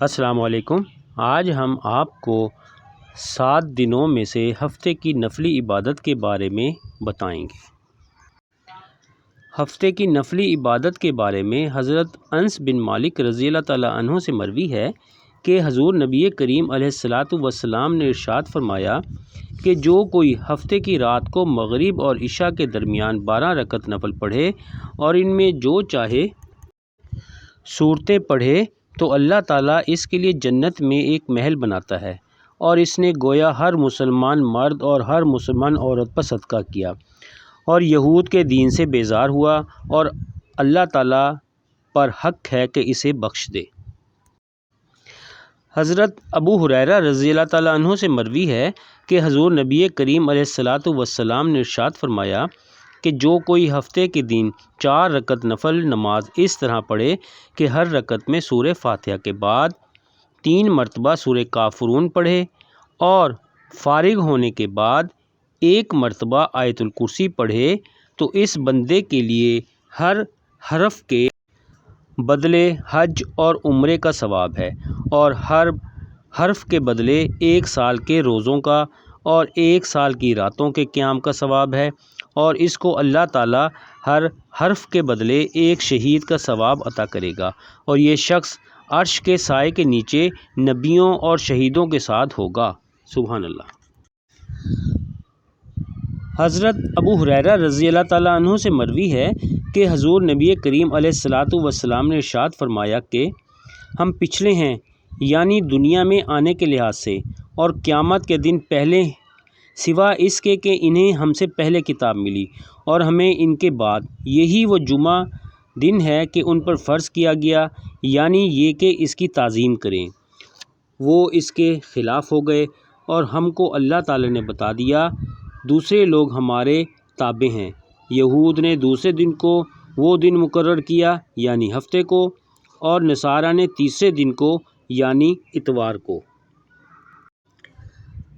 السلام علیکم۔ آج ہم آپ کو 7 دنوں میں سے ہفتے کی نفلی عبادت کے بارے میں بتائیں گے۔ ہفتے کی نفلی عبادت کے بارے میں حضرت انس بن مالک رضی اللہ تعالیٰ عنہ سے مروی ہے کہ حضور نبی کریم علیہ الصلاۃ والسلام نے ارشاد فرمایا کہ جو کوئی ہفتے کی رات کو مغرب اور عشاء کے درمیان 12 رکعت نفل پڑھے اور ان میں جو چاہے صورتیں پڑھے تو اللہ تعالیٰ اس کے لیے جنت میں ایک محل بناتا ہے، اور اس نے گویا ہر مسلمان مرد اور ہر مسلمان عورت پر صدقہ کیا اور یہود کے دین سے بیزار ہوا، اور اللہ تعالیٰ پر حق ہے کہ اسے بخش دے۔ حضرت ابو ہریرہ رضی اللہ تعالیٰ عنہ سے مروی ہے کہ حضور نبی کریم علیہ الصلاۃ والسلام نے ارشاد فرمایا کہ جو کوئی ہفتے کے دن 4 رکعت نفل نماز اس طرح پڑھے کہ ہر رکعت میں سورہ فاتحہ کے بعد 3 مرتبہ سورہ کافرون پڑھے اور فارغ ہونے کے بعد 1 مرتبہ آیت الکرسی پڑھے تو اس بندے کے لیے ہر حرف کے بدلے حج اور عمرے کا ثواب ہے، اور ہر حرف کے بدلے 1 سال کے روزوں کا اور 1 سال کی راتوں کے قیام کا ثواب ہے، اور اس کو اللہ تعالیٰ ہر حرف کے بدلے 1 شہید کا ثواب عطا کرے گا، اور یہ شخص عرش کے سائے کے نیچے نبیوں اور شہیدوں کے ساتھ ہوگا۔ سبحان اللہ۔ حضرت ابو ہریرہ رضی اللہ تعالیٰ عنہ سے مروی ہے کہ حضور نبی کریم علیہ الصلاۃ والسلام نے ارشاد فرمایا کہ ہم پچھلے ہیں، یعنی دنیا میں آنے کے لحاظ سے اور قیامت کے دن پہلے، سوا اس کے کہ انہیں ہم سے پہلے کتاب ملی اور ہمیں ان کے بعد۔ یہی وہ جمعہ دن ہے کہ ان پر فرض کیا گیا، یعنی یہ کہ اس کی تعظیم کریں۔ وہ اس کے خلاف ہو گئے اور ہم کو اللہ تعالیٰ نے بتا دیا۔ دوسرے لوگ ہمارے تابع ہیں۔ یہود نے دوسرے دن کو وہ دن مقرر کیا یعنی ہفتے کو، اور نصارہ نے تیسرے دن کو یعنی اتوار کو۔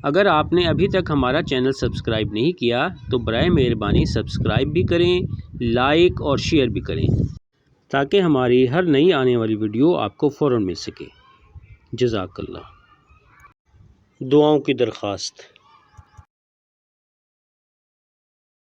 اگر آپ نے ابھی تک ہمارا چینل سبسکرائب نہیں کیا تو برائے مہربانی سبسکرائب بھی کریں، لائک اور شیئر بھی کریں تاکہ ہماری ہر نئی آنے والی ویڈیو آپ کو فوراً مل سکے۔ جزاک اللہ۔ دعاؤں کی درخواست۔